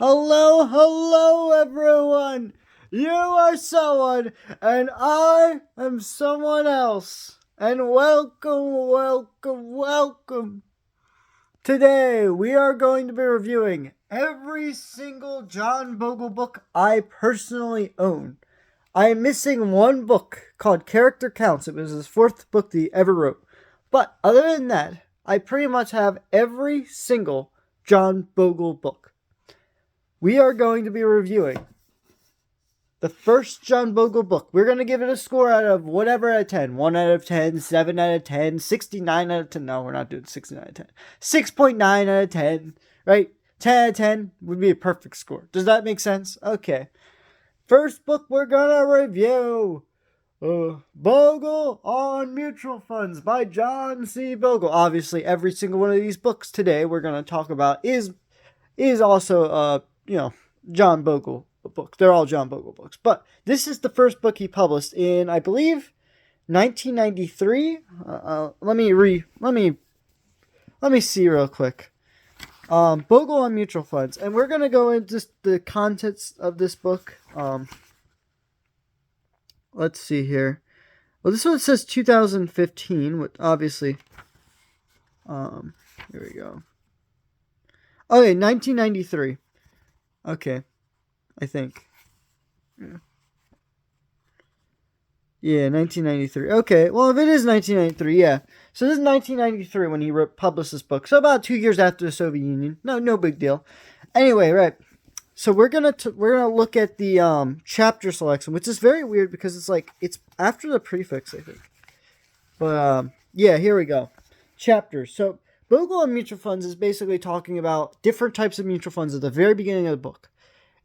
Hello, hello, everyone. You are someone, and I am someone else. And welcome, welcome, welcome. Today, we are going to be reviewing every single John Bogle book I personally own. I am missing one book called Character Counts. It was his fourth book that he ever wrote. But other than that, I pretty much have every single John Bogle book. We are going to be reviewing the first John Bogle book. We're going to give it a score out of whatever out of 10. 1 out of 10, 7 out of 10, 69 out of 10. No, we're not doing 69 out of 10. 6.9 out of 10, right? 10 out of 10 would be a perfect score. Does that make sense? Okay. First book we're going to review. Bogle on Mutual Funds by John C. Bogle. Obviously, every single one of these books today we're going to talk about is also John Bogle books. They're all John Bogle books. But this is the first book he published in, I believe, 1993. Let me see real quick. Bogle on Mutual Funds, and we're gonna go into just the contents of this book. Let's see here. Well, this one says 2015, which obviously. Here we go. Okay, 1993. Okay, I think. Yeah, 1993. Okay, well, if it is 1993, yeah. So this is 1993 when he published this book. So about 2 years after the Soviet Union. No big deal. Anyway, right. So we're gonna look at the chapter selection, which is very weird because it's after the prefix, I think. But yeah, here we go. Chapters. So Bogle on mutual funds is basically talking about different types of mutual funds at the very beginning of the book.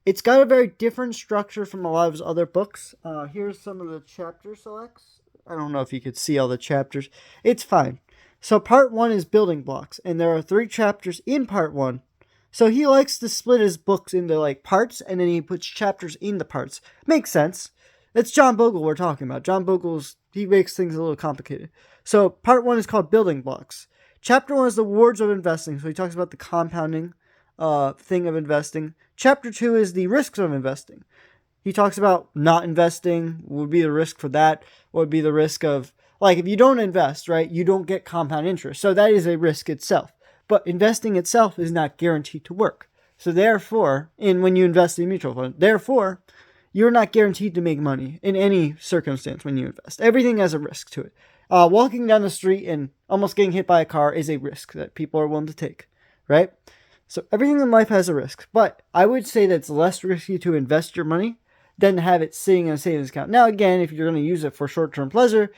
It's got a very different structure from a lot of his other books. Here's some of the chapter selects. I don't know if you could see all the chapters. It's fine. So part 1 is building blocks, and there are 3 chapters in part 1. So he likes to split his books into parts, and then he puts chapters in the parts. Makes sense. It's John Bogle we're talking about. John Bogle's, he makes things a little complicated. So part 1 is called building blocks. Chapter 1 is the rewards of investing. So he talks about the compounding thing of investing. Chapter 2 is the risks of investing. He talks about not investing, what would be the risk for that, what would be the risk of, if you don't invest, right, you don't get compound interest. So that is a risk itself. But investing itself is not guaranteed to work. So therefore, when you invest in a mutual fund, therefore, you're not guaranteed to make money in any circumstance when you invest. Everything has a risk to it. Walking down the street and almost getting hit by a car is a risk that people are willing to take, right? So everything in life has a risk, but I would say that it's less risky to invest your money than to have it sitting in a savings account. Now, again, if you're going to use it for short-term pleasure,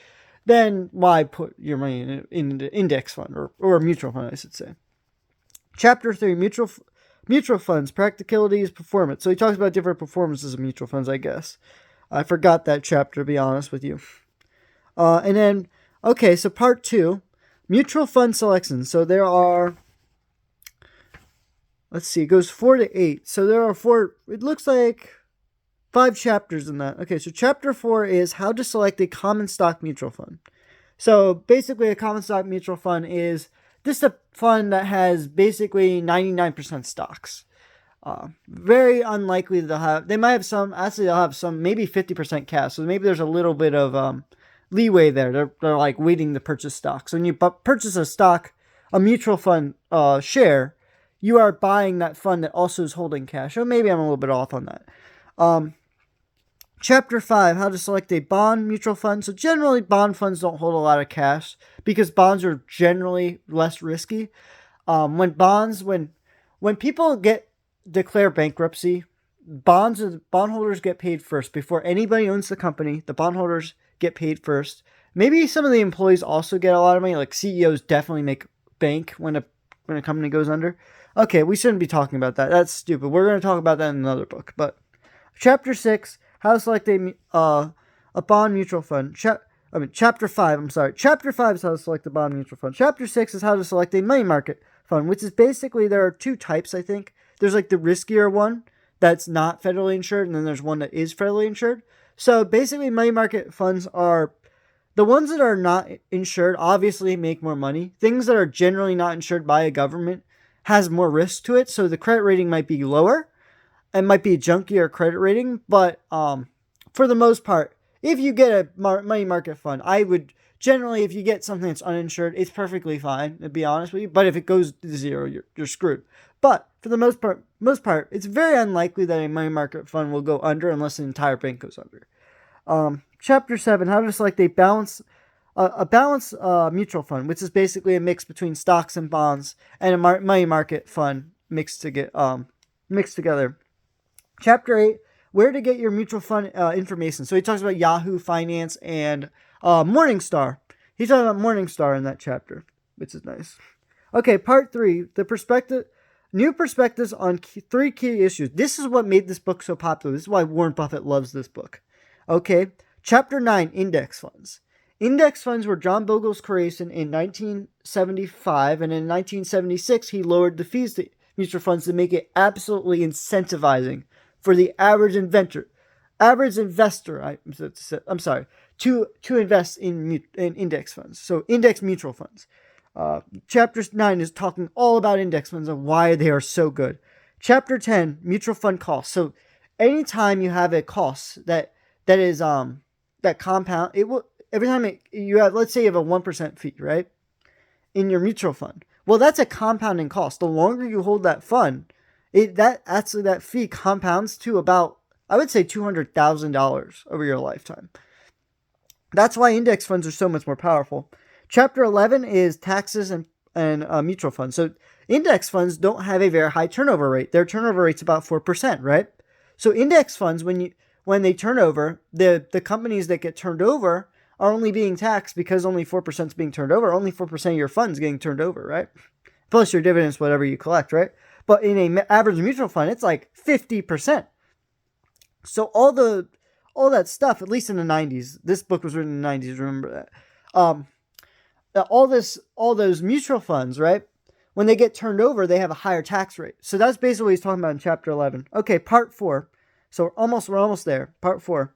then why put your money in an index fund or a mutual fund, I should say. Chapter 3, mutual funds, practicalities, performance. So he talks about different performances of mutual funds, I guess. I forgot that chapter, to be honest with you. And then, okay, so part 2, mutual fund selections. So there are, let's see, it goes 4 to 8. So there are 4, it looks like 5 chapters in that. Okay, so chapter 4 is how to select a common stock mutual fund. So basically a common stock mutual fund is just a fund that has basically 99% stocks. Very unlikely they'll have, they might have some, actually they'll have some, maybe 50% cash. So maybe there's a little bit of leeway there. They're waiting to purchase stock. So when you purchase a stock, a mutual fund share, you are buying that fund that also is holding cash. So maybe I'm a little bit off on that. Chapter 5, how to select a bond mutual fund. So generally bond funds don't hold a lot of cash because bonds are generally less risky. When people declare bankruptcy, bondholders get paid first. Before anybody owns the company, the bondholders get paid first. Maybe some of the employees also get a lot of money, like CEOs definitely make bank when a company goes under. Okay, we shouldn't be talking about that. That's stupid. We're going to talk about that in another book. But Chapter 6, how to select a bond mutual fund. Chapter 5, I'm sorry. Chapter 5 is how to select a bond mutual fund. Chapter 6 is how to select a money market fund, which is basically, there are 2 types, I think. There's the riskier one that's not federally insured, and then there's one that is federally insured. So basically, money market funds are the ones that are not insured, obviously make more money. Things that are generally not insured by a government has more risk to it, so the credit rating might be lower. it might be a junkier credit rating, but for the most part, if you get a money market fund, I would generally, if you get something that's uninsured, it's perfectly fine, to be honest with you. But if it goes to zero, you're screwed. But for the most part, it's very unlikely that a money market fund will go under unless the entire bank goes under. Chapter 7, how to select a balanced mutual fund, which is basically a mix between stocks and bonds and a money market fund mixed together. Chapter 8, where to get your mutual fund information. So he talks about Yahoo Finance and Morningstar. He's talking about Morningstar in that chapter, which is nice. Okay, part 3, new perspectives on 3 key issues. This is what made this book so popular. This is why Warren Buffett loves this book. Okay, chapter 9, index funds. Index funds were John Bogle's creation in 1975, and in 1976 he lowered the fees to mutual funds to make it absolutely incentivizing for the average investor. To invest in index funds. So index mutual funds. Chapter 9 is talking all about index funds and why they are so good. Chapter 10, mutual fund costs. So anytime you have a cost that is that compound, it will every time you have, let's say you have a 1% fee, right, in your mutual fund. Well, that's a compounding cost. The longer you hold that fund, that fee compounds to about, I would say, $200,000 over your lifetime. That's why index funds are so much more powerful. Chapter 11 is taxes and mutual funds. So index funds don't have a very high turnover rate. Their turnover rate's about 4%, right? So index funds, when they turn over, the companies that get turned over are only being taxed because only 4% is being turned over. Only 4% of your funds getting turned over, right? Plus your dividends, whatever you collect, right? But in an average mutual fund, it's like 50%. So all that stuff, at least in the 90s, this book was written in the 90s, remember that. All those mutual funds, right? When they get turned over, they have a higher tax rate. So that's basically what he's talking about in chapter 11. Okay, part 4. So we're almost there. Part 4.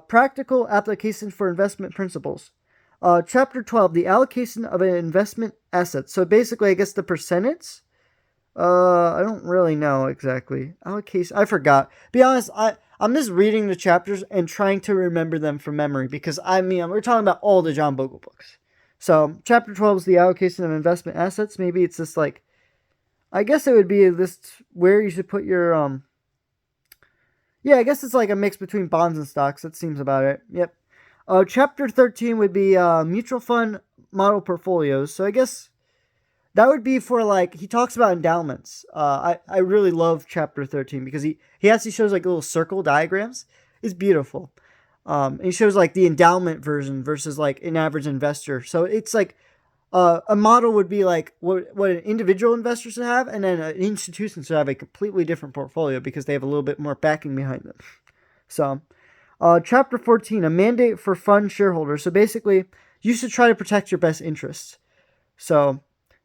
Practical application for investment principles. Chapter 12, the allocation of an investment asset. So basically, I guess the percentage. I don't really know exactly. Allocation, I forgot. Be honest, I'm just reading the chapters and trying to remember them from memory because we're talking about all the John Bogle books. So chapter 12 is the allocation of investment assets. Maybe it's just like, I guess it would be a list where you should put your yeah, I guess it's like a mix between bonds and stocks. That seems about it. Yep. Chapter 13 would be mutual fund model portfolios. So I guess that would be for like, he talks about endowments. I really love chapter 13 because he actually shows like little circle diagrams. It's beautiful. And he shows like the endowment version versus like an average investor. So it's like a model would be like what an individual investor should have, and then an institution should have a completely different portfolio because they have a little bit more backing behind them. So, chapter 14, a mandate for fund shareholders. So basically, you should try to protect your best interests. So,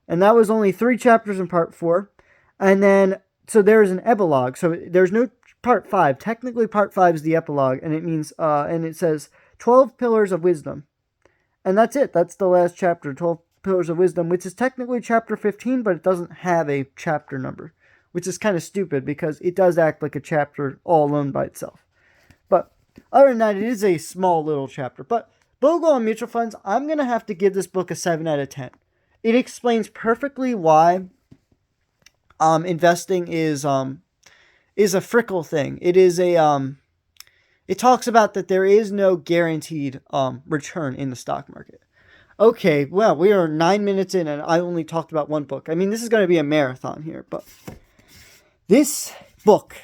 and that was only 3 chapters in part 4. And then, so there is an epilogue. So there's no part 5. Technically, part 5 is the epilogue, and it means, and it says 12 pillars of wisdom. And that's it. That's the last chapter, 12 Pillars of Wisdom, which is technically chapter 15, but it doesn't have a chapter number, which is kind of stupid because it does act like a chapter all alone by itself. But other than that, it is a small little chapter. But Bogle on mutual funds, I'm going to have to give this book a 7 out of 10. It explains perfectly why investing is a fickle thing. It is it talks about that there is no guaranteed return in the stock market. Okay, well, we are 9 minutes in and I only talked about one book. I mean, this is going to be a marathon here, but this book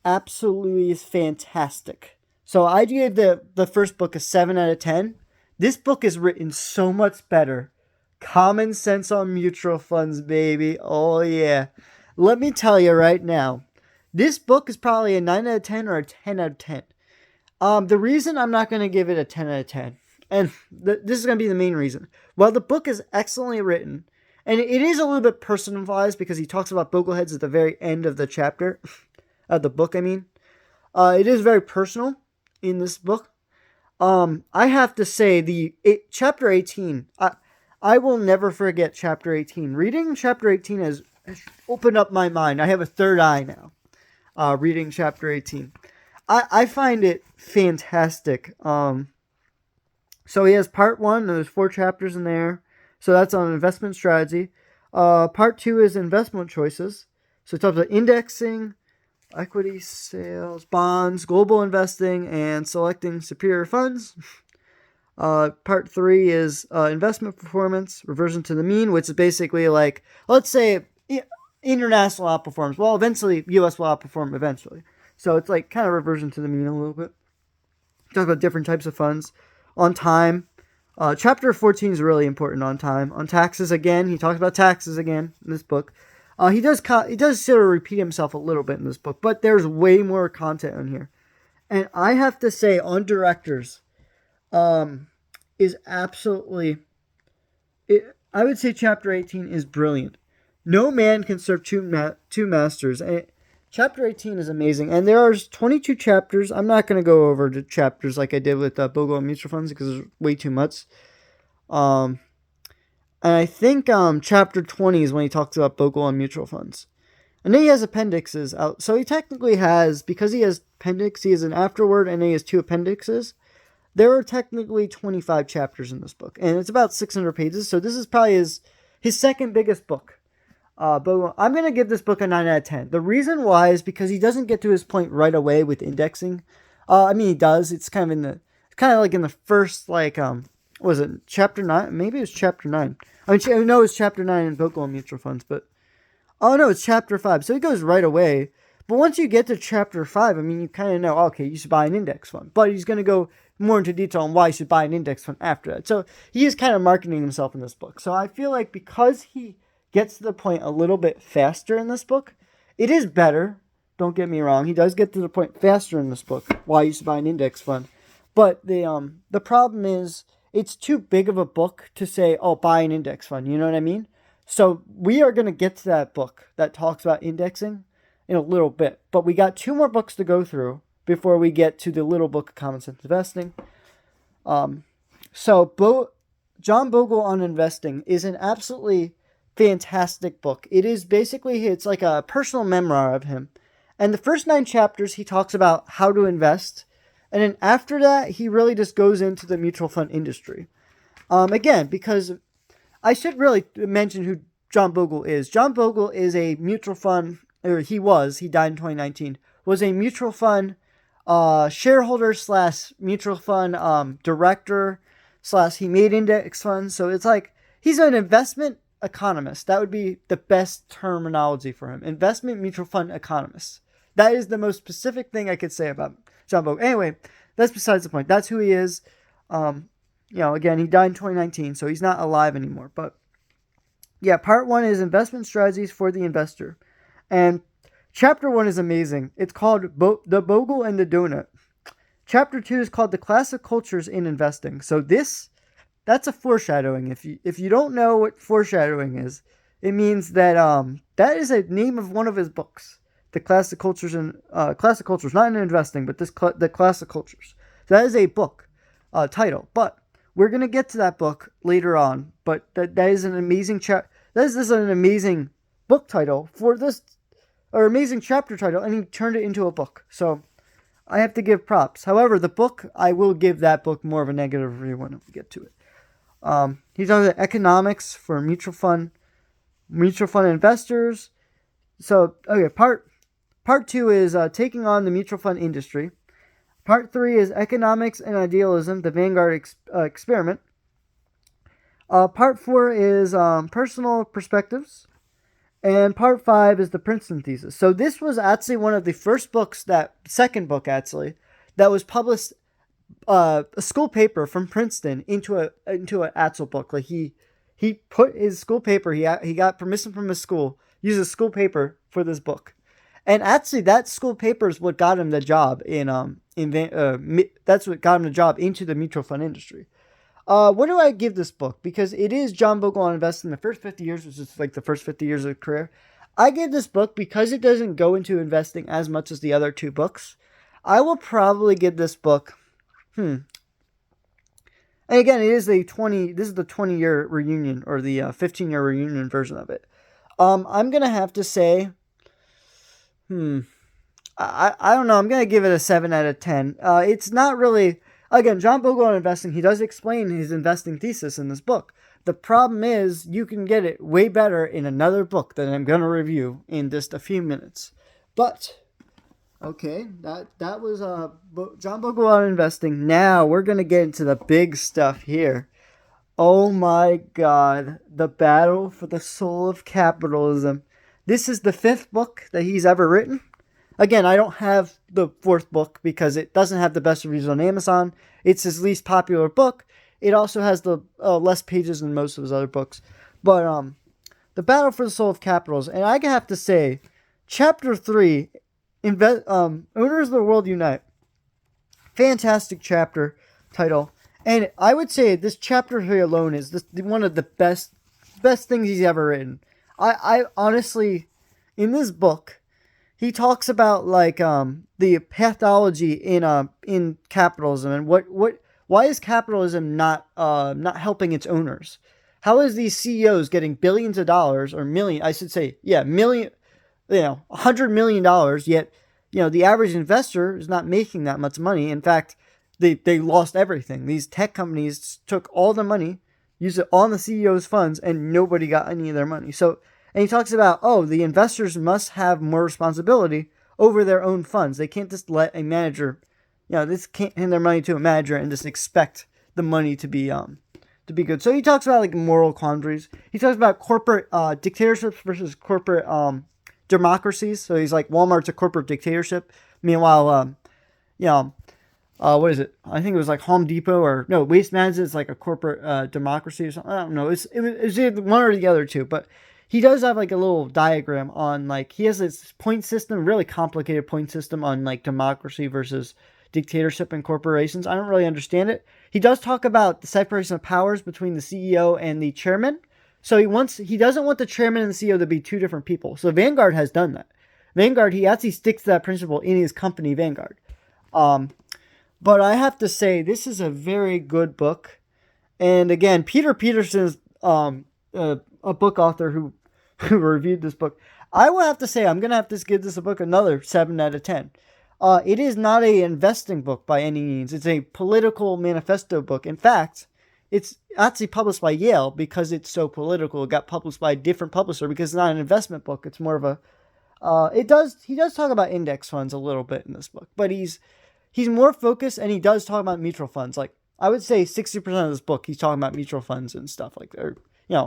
absolutely is fantastic. So I gave the first book a 7 out of 10. This book is written so much better. Common Sense on Mutual Funds, baby. Oh, yeah. Let me tell you right now, this book is probably a 9 out of 10 or a 10 out of 10. The reason I'm not going to give it a 10 out of 10, and this is going to be the main reason. While the book is excellently written, and it is a little bit personalized because he talks about bogleheads at the very end of the chapter, of the book, I mean. It is very personal in this book. I have to say, chapter 18, I will never forget chapter 18. Reading chapter 18 has opened up my mind. I have a third eye now. reading chapter 18. I find it fantastic. So he has part 1, and there's 4 chapters in there. So that's on investment strategy. Part 2 is investment choices. So it talks about indexing, equity, sales, bonds, global investing, and selecting superior funds. Part 3 is investment performance, reversion to the mean, which is basically like, let's say international outperforms. Well, eventually, U.S. will outperform eventually. So it's like kind of reversion to the mean a little bit. Talk about different types of funds. On time. Chapter 14 is really important on time. On taxes again. He talks about taxes again in this book. He does sort of repeat himself a little bit in this book, but there's way more content in here. And I have to say, on directors, is absolutely... I would say chapter 18 is brilliant. No man can serve two masters. And chapter 18 is amazing. And there are 22 chapters. I'm not going to go over the chapters like I did with Bogle and mutual funds because there's way too much. And I think chapter 20 is when he talks about Bogle and mutual funds. And then he has appendixes out. So he technically has, because he has appendix, he has an afterword and then he has 2 appendixes. There are technically 25 chapters in this book. And it's about 600 pages. So this is probably his second biggest book. But I'm going to give this book a 9 out of 10. The reason why is because he doesn't get to his point right away with indexing. I mean, he does. It's kind of like in the first, like, was it chapter 9? Maybe it was chapter 9. I know it's chapter 9 in Bogle and mutual funds, but, oh no, it's chapter 5. So he goes right away. But once you get to chapter 5, I mean, you kind of know, okay, you should buy an index fund. But he's going to go more into detail on why you should buy an index fund after that. So he is kind of marketing himself in this book. So I feel like because he gets to the point a little bit faster in this book, it is better. Don't get me wrong. He does get to the point faster in this book, why you should buy an index fund. But the problem is it's too big of a book to say, oh, buy an index fund. You know what I mean? So we are going to get to that book that talks about indexing in a little bit. But we got 2 more books to go through before we get to the little book of Common Sense Investing. John Bogle on Investing is an absolutely fantastic book. It is basically, it's like a personal memoir of him. And the first 9 chapters, he talks about how to invest. And then after that, he really just goes into the mutual fund industry. Again, because I should really mention who John Bogle is. John Bogle is a mutual fund, or he died in 2019, was a mutual fund shareholder / mutual fund director / he made index funds. So it's like, he's an investment economist. That would be the best terminology for him. Investment mutual fund economist. That is the most specific thing I could say about John Bogle. Anyway, that's besides the point. That's who he is. Again, he died in 2019, so he's not alive anymore. But yeah, part 1 is investment strategies for the investor. And chapter 1 is amazing. It's called The Bogle and the Donut. Chapter 2 is called The Classic Cultures in Investing. So that's a foreshadowing. If you don't know what foreshadowing is, it means that that is a name of one of his books. The Classic Cultures not in investing, but the Classic Cultures. That is a book title, but we're gonna get to that book later on. But that is an amazing That is an amazing book title for this, or amazing chapter title, and he turned it into a book. So I have to give props. However, the book, I will give that book more of a negative review when we get to it. He's on the economics for mutual fund investors. So okay, Part 2 is taking on the mutual fund industry. Part 3 is economics and idealism, the Vanguard experiment. Part 4 is personal perspectives. And part 5 is the Princeton thesis. So this was actually one of the first books, second book actually, that was published, a school paper from Princeton into an actual book. Like he put his school paper, he got permission from his school, use a school paper for this book. And actually, that school paper is what got him the job that's what got him the job into the mutual fund industry. What do I give this book? Because it is John Bogle on Investing, the first 50 years, which is like the first 50 years of his career. I give this book, because it doesn't go into investing as much as the other 2 books, I will probably give this book, and again, this is the 20-year reunion, or the 15-year reunion version of it. I'm going to have to say, I don't know. I'm gonna give it a 7 out of 10. It's not really, again, John Bogle on investing. He does explain his investing thesis in this book. The problem is you can get it way better in another book that I'm gonna review in just a few minutes. But okay, that was John Bogle on investing. Now we're gonna get into the big stuff here. Oh my God, the battle for the soul of capitalism. This is the fifth book that he's ever written. Again, I don't have the fourth book because it doesn't have the best reviews on Amazon. It's his least popular book. It also has the less pages than most of his other books. But the battle for the soul of capitalism, and I have to say, chapter 3, Owners of the World Unite. Fantastic chapter title. And I would say this chapter 3 alone is one of the best things he's ever written. I honestly, in this book, he talks about like the pathology in capitalism and why is capitalism not helping its owners? How is these CEOs getting billions of dollars or million? I should say, yeah, million, $100 million. Yet, the average investor is not making that much money. In fact, they lost everything. These tech companies took all the money, used it on the CEO's funds, and nobody got any of their money. So, and he talks about, the investors must have more responsibility over their own funds. They can't just let a manager, this can't hand their money to a manager and just expect the money to be good. So he talks about like moral quandaries. He talks about corporate dictatorships versus corporate democracies. So he's like, Walmart's a corporate dictatorship. Meanwhile, what is it? I think it was like Home Depot Waste Management is like a corporate democracy or something. I don't know. It was either one or the other two. But he does have like a little diagram on like, he has this point system, really complicated point system on like democracy versus dictatorship and corporations. I don't really understand it. He does talk about the separation of powers between the CEO and the chairman. So he doesn't want the chairman and the CEO to be two different people. So Vanguard has done that. Vanguard, he actually sticks to that principle in his company, Vanguard. But I have to say, this is a very good book. And again, Peter Peterson is a book author who reviewed this book. I will have to say, I'm going to have to give this a book another 7 out of 10. It is not an investing book by any means. It's a political manifesto book. In fact, it's actually published by Yale because it's so political. It got published by a different publisher because it's not an investment book. It's more of a... he does talk about index funds a little bit in this book, but he's more focused, and he does talk about mutual funds. Like, I would say 60% of this book, he's talking about mutual funds and stuff like that. Or,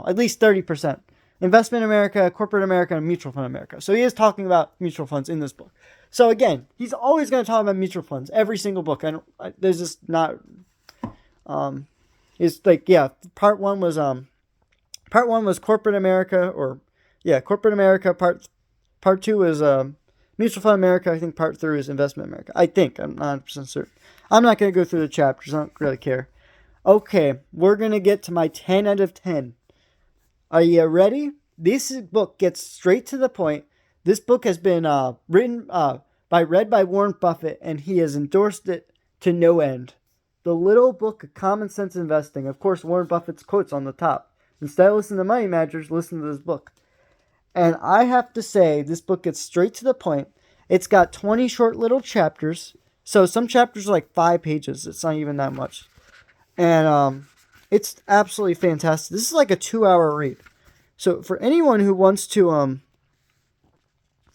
at least 30%. Investment America, corporate America, and mutual fund America. So he is talking about mutual funds in this book. So again, he's always going to talk about mutual funds. Every single book. There's just not... it's like, part one was corporate America, corporate America. Part 2 is Mutual Fund America. I think part 3 is Investment America. I think. I'm not 100% certain. I'm not going to go through the chapters. I don't really care. Okay, we're going to get to my 10 out of 10. Are you ready? This book gets straight to the point. This book has been read by Warren Buffett, and he has endorsed it to no end. The Little Book of Common Sense Investing. Of course, Warren Buffett's quotes on the top. Instead of listening to money managers, listen to this book. And I have to say, this book gets straight to the point. It's got 20 short little chapters. So some chapters are like 5 pages. It's not even that much. And it's absolutely fantastic. This is like a 2-hour read. So for anyone who wants to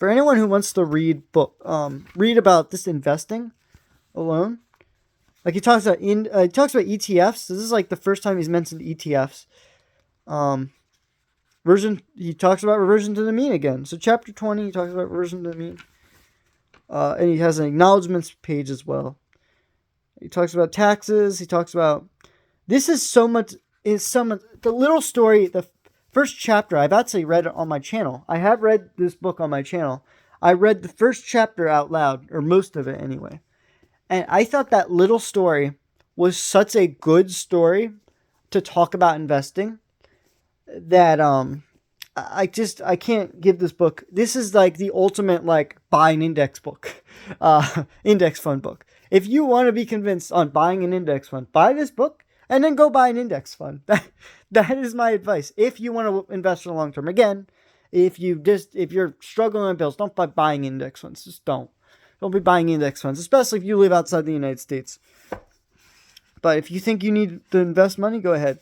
read about this investing alone, like he talks about ETFs. This is like the first time he's mentioned ETFs. He talks about reversion to the mean again. So chapter 20, he talks about reversion to the mean. And he has an acknowledgments page as well. He talks about taxes. He talks about, this is so much, the little story, the first chapter, I've actually read it on my channel. I have read this book on my channel. I read the first chapter out loud, or most of it anyway. And I thought that little story was such a good story to talk about investing that I can't give this book. This is like the ultimate like buy an index book, index fund book. If you want to be convinced on buying an index fund, buy this book and then go buy an index fund. That is my advice. If you want to invest for the long term, again, if you're struggling on bills, don't buy buying index funds. Just don't. Don't be buying index funds, especially if you live outside the United States. But if you think you need to invest money, go ahead.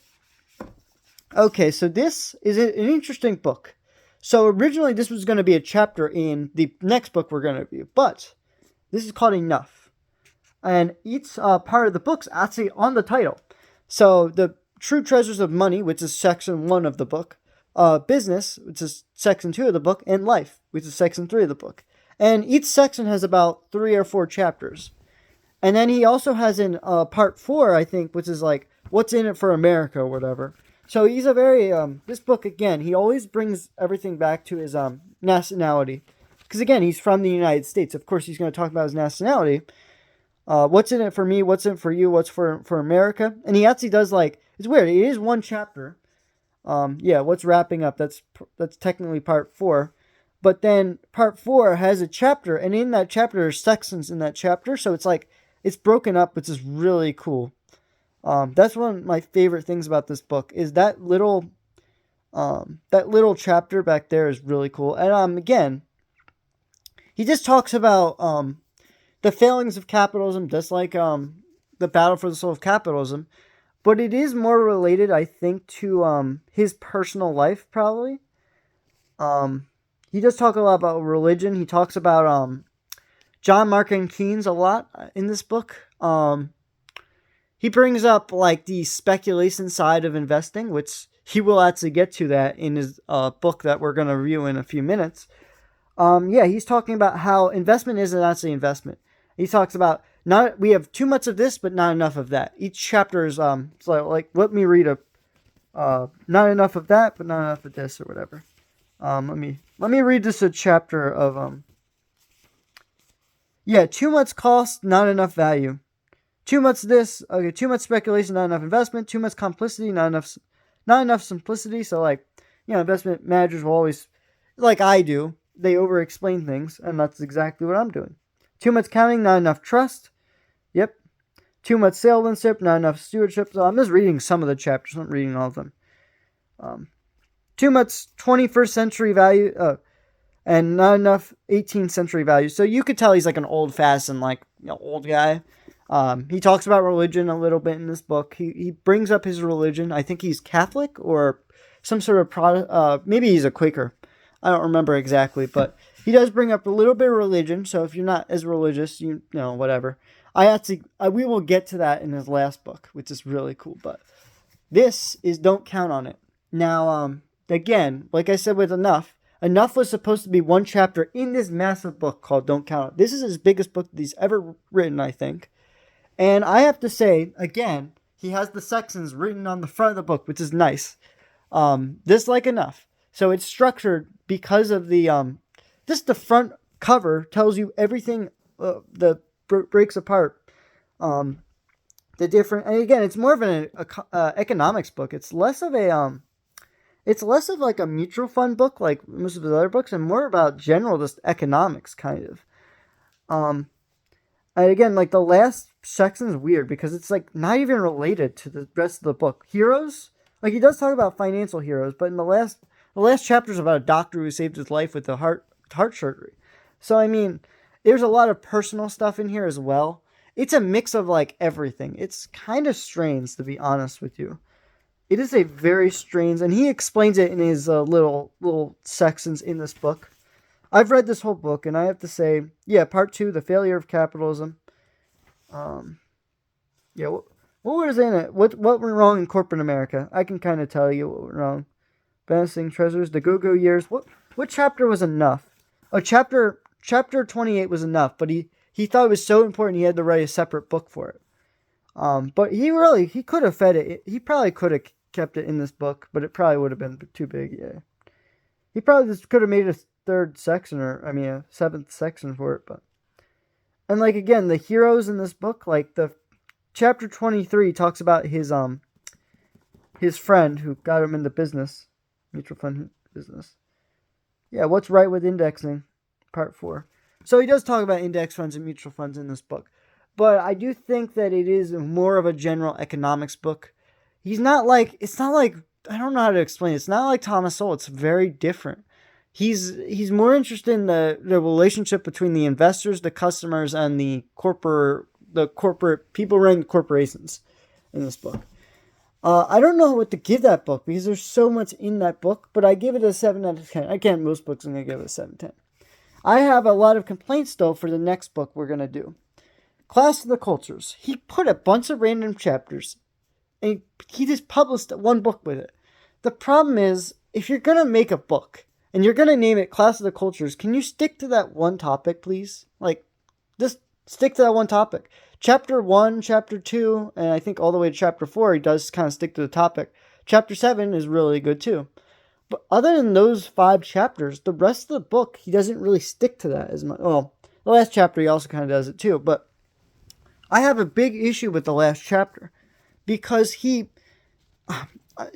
Okay, so this is an interesting book. So originally this was going to be a chapter in the next book we're going to review, but this is called Enough. And each part of the book's actually on the title. So the True Treasures of Money, which is section 1 of the book, Business, which is section 2 of the book, and Life, which is section 3 of the book. And each section has about 3 or 4 chapters. And then he also has in part 4, I think, which is like, what's in it for America or whatever. So he's a very, this book, again, he always brings everything back to his nationality. Because, again, he's from the United States. Of course, he's going to talk about his nationality. What's in it for me? What's in it for you? What's for America? And he actually does, like, it's weird. It is one chapter. What's wrapping up? That's technically part 4. But then part 4 has a chapter. And in that chapter, there's sections in that chapter. So it's like, it's broken up, which is really cool. That's one of my favorite things about this book is that little chapter back there is really cool. And again, he just talks about the failings of capitalism, just like the battle for the soul of capitalism. But it is more related, I think, to his personal life, probably. He does talk a lot about religion. He talks about John Markin Keynes a lot in this book. He brings up like the speculation side of investing, which he will actually get to that in his book that we're going to review in a few minutes. He's talking about how investment isn't actually investment. He talks about we have too much of this, but not enough of that. Each chapter is so like let me read not enough of that, but not enough of this or whatever. Let me read this a chapter of too much cost, not enough value. Too much this, okay, too much speculation, not enough investment, too much complicity, not enough simplicity. So like, investment managers will always, like I do, they over explain things, and that's exactly what I'm doing. Too much counting, not enough trust. Yep. Too much salesmanship, not enough stewardship. So I'm just reading some of the chapters, I'm not reading all of them. Too much 21st century value, and not enough 18th century value. So you could tell he's like an old-fashioned, old guy. He talks about religion a little bit in this book. He brings up his religion. I think he's Catholic or some sort of maybe he's a Quaker. I don't remember exactly, but he does bring up a little bit of religion. So if you're not as religious, whatever. We will get to that in his last book, which is really cool. But this is Don't Count on It. Now, again, like I said with Enough was supposed to be one chapter in this massive book called Don't Count on It. This is his biggest book that he's ever written, I think. And I have to say, again, he has the sections written on the front of the book, which is nice. Just like Enough. So it's structured because of the the front cover tells you everything that breaks apart. The different, and again, it's more of an economics book. It's less of like a mutual fund book like most of his other books, and more about general just economics kind of. And again, like the last section is weird because it's like not even related to the rest of the book. Heroes, like he does talk about financial heroes, but in the last chapter is about a doctor who saved his life with the heart surgery. So I mean, there's a lot of personal stuff in here as well. It's a mix of like everything. It's kind of strange, to be honest with you. It is a very strange, and he explains it in his little sections in this book. I've read this whole book, and I have to say, part 2, The Failure of Capitalism. What was in it? What went wrong in corporate America? I can kind of tell you what went wrong. Balancing Treasures, The Go-Go Years. What chapter was enough? Oh, chapter 28 was enough, but he thought it was so important he had to write a separate book for it. But he could have fed it. He probably could have kept it in this book, but it probably would have been too big, yeah. He probably just could have made a third section, a seventh section for it, but... And, like, again, the heroes in this book, like, the chapter 23 talks about his friend who got him into business, mutual fund business. Yeah, what's right with indexing, part 4. So he does talk about index funds and mutual funds in this book. But I do think that it is more of a general economics book. It's not like, I don't know how to explain it. It's not like Thomas Sowell. It's very different. He's more interested in the relationship between the investors, the customers, and the corporate people running corporations in this book. I don't know what to give that book because there's so much in that book, but I give it a 7 out of 10. Again, most books I'm going to give it a 7/10. I have a lot of complaints, though, for the next book we're going to do. Clash of the Cultures. He put a bunch of random chapters, and he just published one book with it. The problem is, if you're going to make a book, and you're going to name it Clash of the Cultures, can you stick to that one topic, please? Like, just stick to that one topic. Chapter 1, Chapter 2, and I think all the way to Chapter 4, he does kind of stick to the topic. Chapter 7 is really good too. But other than those 5 chapters, the rest of the book, he doesn't really stick to that as much. Well, the last chapter, he also kind of does it too. But I have a big issue with the last chapter. Because you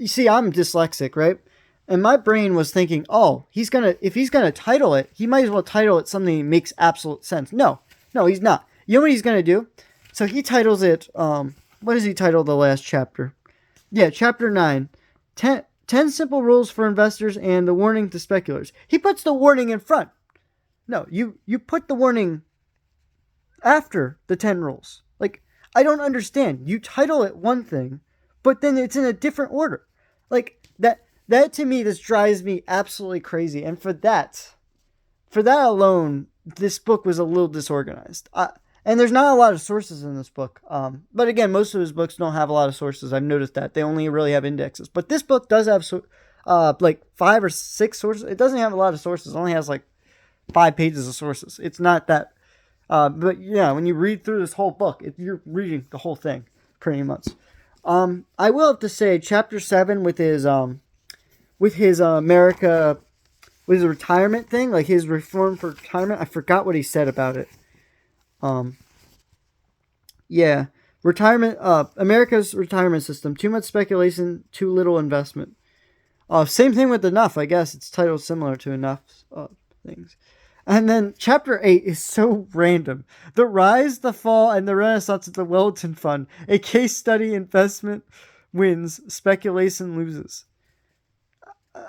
see, I'm dyslexic, right? And my brain was thinking, oh, if he's gonna title it, he might as well title it something that makes absolute sense. No, he's not. You know what he's gonna do? So he titles it, what does he title the last chapter? Yeah, chapter 9. 10 simple rules for investors and the warning to speculators. He puts the warning in front. No, you put the warning after the 10 rules. Like, I don't understand. You title it one thing, but then it's in a different order. Like, that to me, this drives me absolutely crazy. And for that alone, this book was a little disorganized. And there's not a lot of sources in this book. But again, most of his books don't have a lot of sources. I've noticed that. They only really have indexes. But this book does have like 5 or 6 sources. It doesn't have a lot of sources. It only has like 5 pages of sources. It's not that. But yeah, when you read through this whole book, you're reading the whole thing pretty much. I will have to say, chapter 7 with his America, with his retirement thing, like his reform for retirement. I forgot what he said about it. Yeah, retirement. America's retirement system. Too much speculation, too little investment. Same thing with Enough. I guess it's titled similar to Enough things. And then chapter 8 is so random. The rise, the fall, and the renaissance of the Wellington Fund. A case study: investment wins, speculation loses.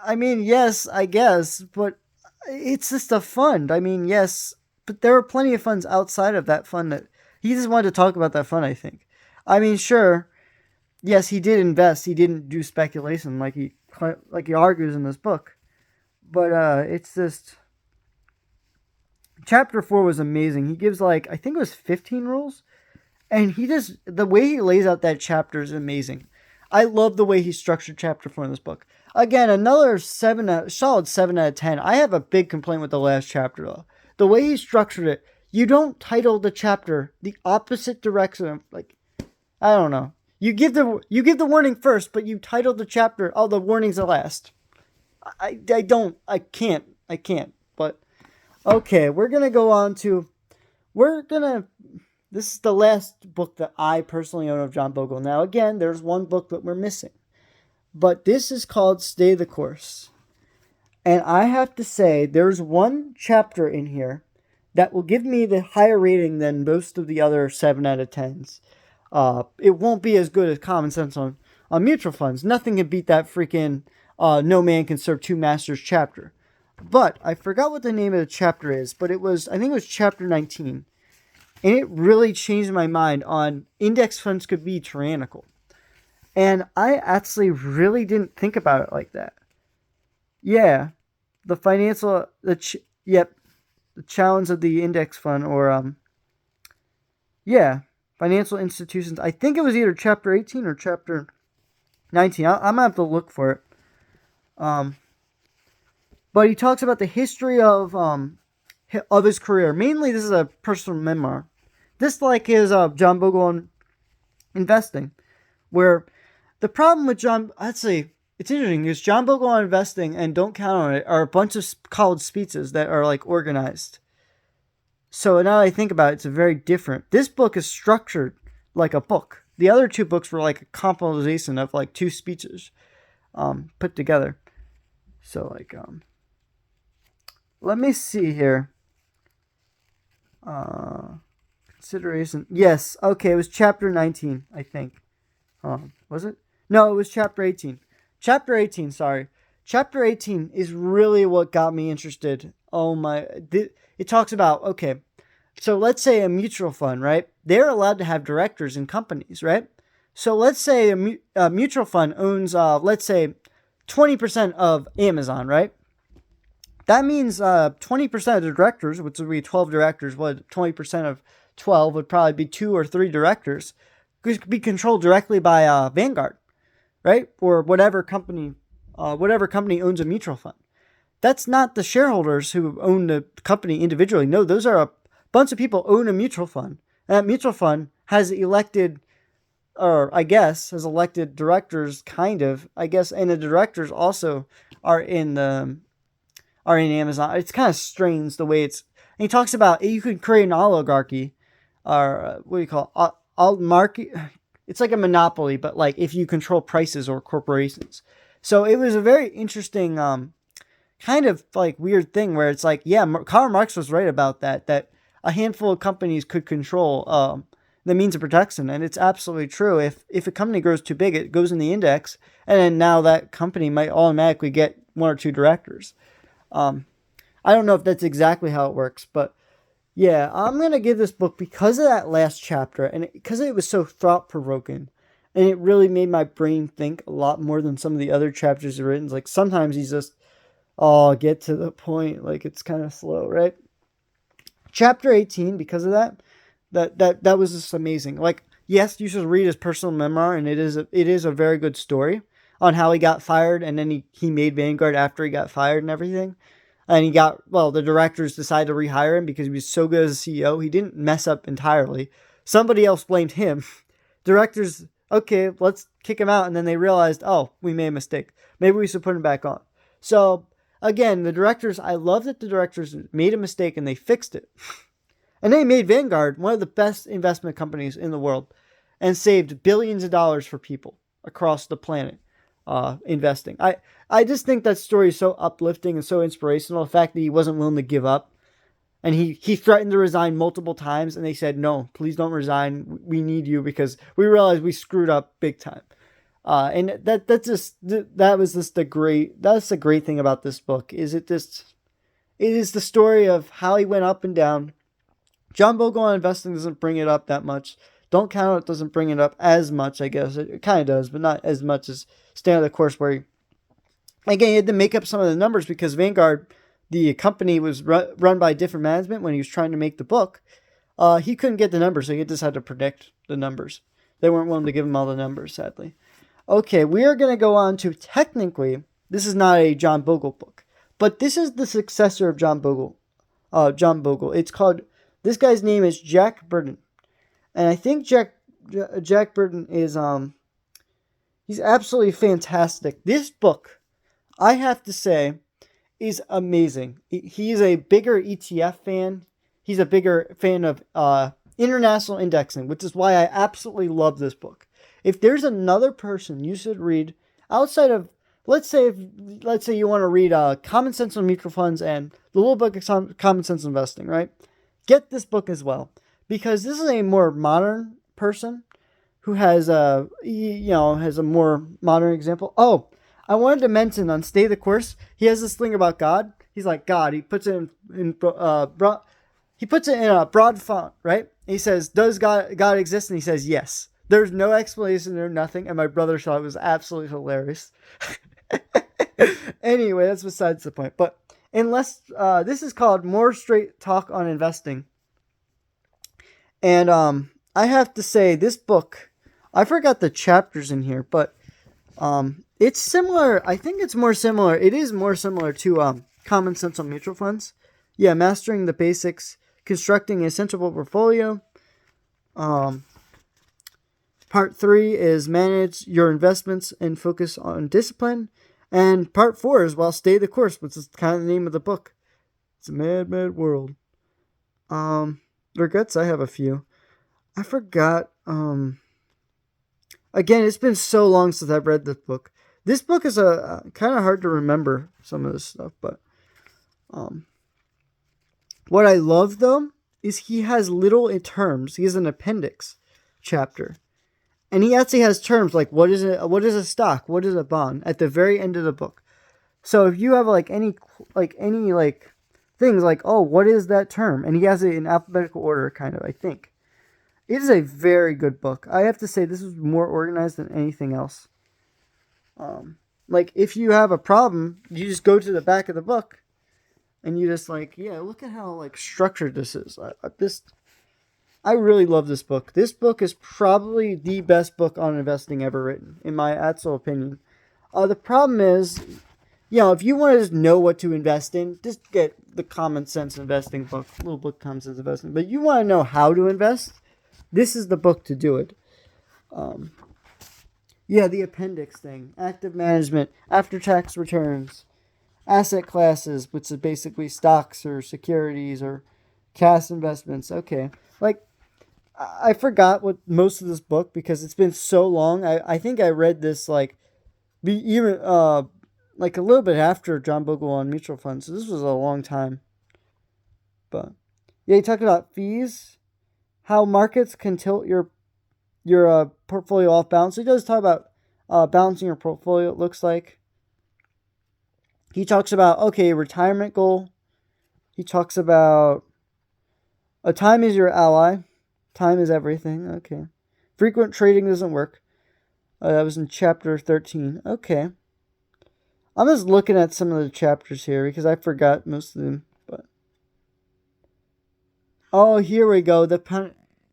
I mean, yes, I guess, but it's just a fund. I mean, yes, but there were plenty of funds outside of that fund that he just wanted to talk about that fund, I think. I mean, sure, yes, he did invest. He didn't do speculation like he argues in this book. But it's just... Chapter 4 was amazing. He gives I think it was 15 rules. And the way he lays out that chapter is amazing. I love the way he structured chapter 4 in this book. Again, another solid 7 out of 10. I have a big complaint with the last chapter, though. The way he structured it, you don't title the chapter the opposite direction of, I don't know. You give the warning first, but you title the chapter, oh, the warning's the last. I can't. But, okay, we're going to go on to, this is the last book that I personally own of John Bogle. Now, again, there's one book that we're missing. But this is called Stay the Course. And I have to say, there's one chapter in here that will give me the higher rating than most of the other 7 out of 10s. It won't be as good as Common Sense on mutual funds. Nothing can beat that freaking No Man Can Serve Two Masters chapter. But I forgot what the name of the chapter is, but I think it was chapter 19. And it really changed my mind on index funds could be tyrannical. And I actually really didn't think about it like that. Yeah, the challenge of the index fund, or financial institutions. I think it was either chapter 18 or chapter 19. I'm gonna have to look for it. But he talks about the history of his career. Mainly, this is a personal memoir. This is John Bogle on investing, where the problem with it's interesting because John Bogle on investing and Don't Count on It are a bunch of college speeches that are organized. So now that I think about it, it's very different. This book is structured like a book. The other 2 books were like a compilation of 2 speeches put together. So let me see here. Consideration. Yes. Okay. It was chapter 19, I think. Was it? No, it was chapter 18. Chapter 18, sorry. Chapter 18 is really what got me interested. Oh my, it talks about, okay, so let's say a mutual fund, right? They're allowed to have directors in companies, right? So let's say a mutual fund owns, let's say, 20% of Amazon, right? That means 20% of the directors, which would be 12 directors, 20% of 12 would probably be 2 or 3 directors, could be controlled directly by Vanguard, right? Or whatever company owns a mutual fund. That's not the shareholders who own the company individually. No, those are a bunch of people own a mutual fund. And that mutual fund has elected, or I guess has elected directors, kind of, I guess, and the directors also are in the are in Amazon. It's kind of strange the way it's. And he talks about you could create an oligarchy, or what do you call it? Market. It's like a monopoly, but like if you control prices or corporations. So it was a very interesting, kind of like weird thing where it's like, yeah, Karl Marx was right about that. That a handful of companies could control the means of production, and it's absolutely true. If a company grows too big, it goes in the index, and then now that company might automatically get 1 or 2 directors. I don't know if that's exactly how it works, but yeah, I'm gonna give this book because of that last chapter and because it was so thought provoking, and it really made my brain think a lot more than some of the other chapters are written. Like sometimes he's just, oh, get to the point. Like it's kind of slow, right? Chapter 18, because of that was just amazing. Like yes, you should read his personal memoir, and it is a very good story on how he got fired, and then he made Vanguard after he got fired and everything. And the directors decided to rehire him because he was so good as a CEO. He didn't mess up entirely. Somebody else blamed him. Directors, okay, let's kick him out. And then they realized, oh, we made a mistake. Maybe we should put him back on. So, again, I love that the directors made a mistake and they fixed it. And they made Vanguard one of the best investment companies in the world and saved billions of dollars for people across the planet. Investing. I just think that story is so uplifting and so inspirational. The fact that he wasn't willing to give up, and he threatened to resign multiple times, and they said, "No, please don't resign. We need you because we realized we screwed up big time." And that's the great thing about this book. It is the story of how he went up and down. John Bogle on investing doesn't bring it up that much. Don't Count It doesn't bring it up as much, I guess. It kind of does, but not as much as Stay the Course, where he had to make up some of the numbers because Vanguard, the company, was run by different management when he was trying to make the book. He couldn't get the numbers, so he just had to predict the numbers. They weren't willing to give him all the numbers, sadly. Okay, we are going to go on to, technically, this is not a John Bogle book, but this is the successor of John Bogle. It's called, this guy's name is Jack Burton. And I think Jack Burton is he's absolutely fantastic. This book, I have to say, is amazing. He's a bigger ETF fan. He's a bigger fan of international indexing, which is why I absolutely love this book. If there's another person you should read outside of, let's say you want to read Common Sense on Mutual Funds and the little book of Common Sense Investing, right? Get this book as well. Because this is a more modern person who has a more modern example. Oh, I wanted to mention on Stay the Course, he has this thing about God. He's like God. He puts it in a broad font, right? He says, "Does God exist?" And he says, "Yes." There's no explanation or nothing. And my brother thought it was absolutely hilarious. Anyway, that's besides the point. But unless this is called More Straight Talk on Investing. And I have to say, this book, I forgot the chapters in here, but it's similar. I think it's more similar. It is more similar to Common Sense on Mutual Funds. Yeah, Mastering the Basics, Constructing a Sensible Portfolio. Part 3 is Manage Your Investments and Focus on Discipline. And part 4 is Stay the Course, which is kind of the name of the book. It's a mad, mad world. Regrets, I have a few. I forgot. Again, it's been so long since I've read this book. This book is a kind of hard to remember some of this stuff, but what I love though is he has little terms. He has an appendix chapter, and he actually has terms like what is a stock, what is a bond at the very end of the book. So if you have like any things like, oh, what is that term? And he has it in alphabetical order, kind of, I think. It is a very good book. I have to say, this is more organized than anything else. Like, if you have a problem, you just go to the back of the book and you just like, yeah, look at how like structured this is. I really love this book. This book is probably the best book on investing ever written, in my actual opinion. The problem is, if you want to just know what to invest in, just get the Common Sense Investing book, little book, Common Sense Investing. But you want to know how to invest, this is the book to do it. The appendix thing, active management, after-tax returns, asset classes, which is basically stocks or securities or cash investments. Okay, like I forgot what most of this book because it's been so long. I think I read this like a little bit after John Bogle on mutual funds. So this was a long time. But yeah, he talked about fees, how markets can tilt your portfolio off balance. So he does talk about balancing your portfolio. It looks like he talks about retirement goal. He talks about time is your ally. Time is everything. Okay. Frequent trading doesn't work. That was in chapter 13. Okay. I'm just looking at some of the chapters here because I forgot most of them. But oh, here we go.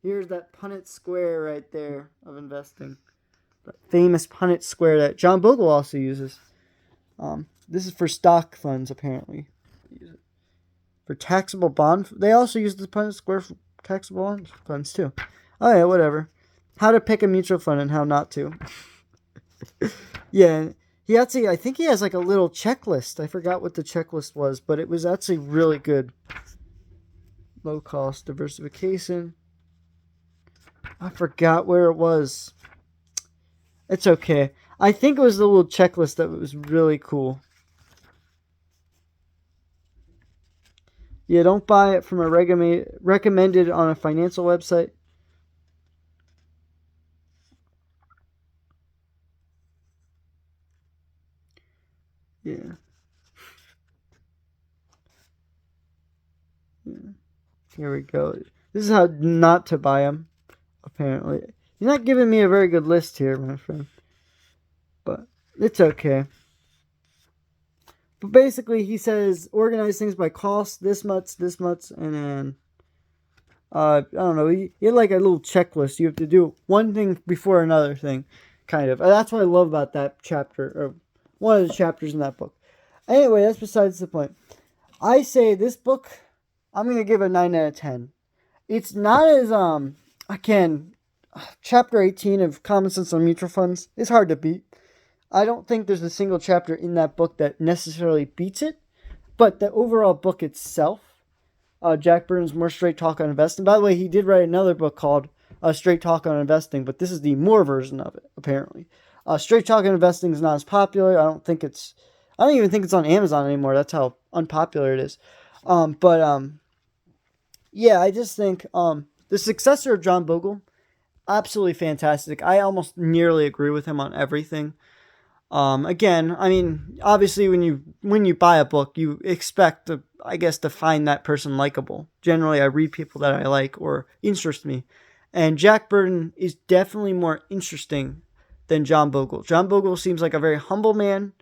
Here's that Punnett square right there of investing. The famous Punnett square that John Bogle also uses. This is for stock funds apparently. For taxable bond, they also use the Punnett square for taxable bond funds too. Oh yeah, whatever. How to pick a mutual fund and how not to. Yeah, I think he has like a little checklist. I forgot what the checklist was, but it was actually really good. Low cost diversification. I forgot where it was. It's okay. I think it was the little checklist that was really cool. Yeah, don't buy it from a recommended on a financial website. Yeah. Here we go. This is how not to buy them, apparently. You're not giving me a very good list here, my friend. But it's okay. But basically, he says organize things by cost, this much, and then I don't know. You had like a little checklist. You have to do one thing before another thing, kind of. That's what I love about that chapter, or one of the chapters in that book. Anyway, that's besides the point. I say this book, I'm gonna give a 9 out of 10. It's not as chapter 18 of Common Sense on Mutual Funds is hard to beat. I don't think there's a single chapter in that book that necessarily beats it, but the overall book itself, Jack Burton's More Straight Talk on Investing. By the way, he did write another book called Straight Talk on Investing, but this is the more version of it, apparently. Straight Talk on Investing is not as popular. I don't even think it's on Amazon anymore. That's how unpopular it is. Yeah, I just think the successor of John Bogle, absolutely fantastic. I almost nearly agree with him on everything. Again, I mean, obviously, when you buy a book, you expect to find that person likable. Generally, I read people that I like or interest me, and Jack Burton is definitely more interesting than John Bogle. John Bogle seems like a very humble man.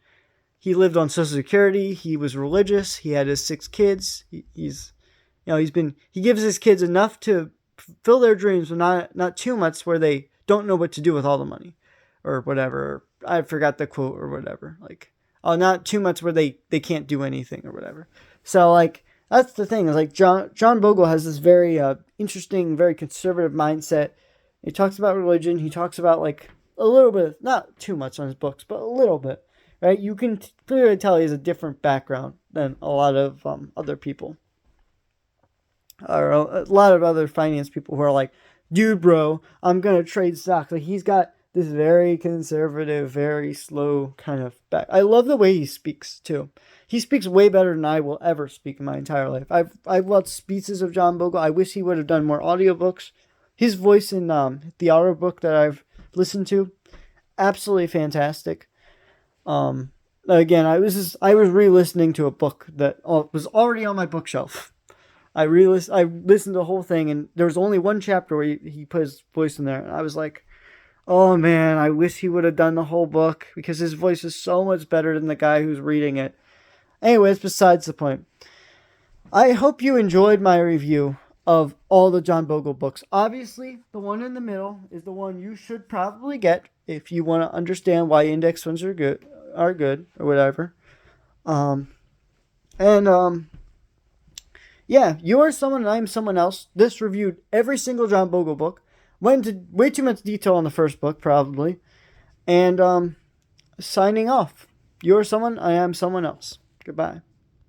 He lived on Social Security. He was religious. He had his 6 kids. He gives his kids enough to fill their dreams, but not too much where they don't know what to do with all the money, or whatever. I forgot the quote or whatever. Like, not too much where they can't do anything or whatever. So like that's the thing. Is like John Bogle has this very interesting, very conservative mindset. He talks about religion. He talks about like a little bit, not too much on his books, but a little bit. Right? You can clearly tell he has a different background than a lot of other people, or a lot of other finance people who are like, dude, bro, I'm gonna trade stocks. Like he's got this very conservative, very slow kind of back. I love the way he speaks too. He speaks way better than I will ever speak in my entire life. I've watched speeches of John Bogle. I wish he would have done more audiobooks. His voice in the audiobook that I've listened to, absolutely fantastic. again, I was re-listening to a book that was already on my bookshelf. I listened to the whole thing, and there was only one chapter where he put his voice in there, and I was like, oh man, I wish he would have done the whole book because his voice is so much better than the guy who's reading it. Anyways, besides the point. I hope you enjoyed my review of all the John Bogle books. Obviously, the one in the middle is the one you should probably get if you want to understand why index funds are good or whatever. Um, and yeah, you are someone and I am someone else. This reviewed every single John Bogle book. Went into way too much detail on the first book, probably. And signing off. You are someone, I am someone else. Goodbye.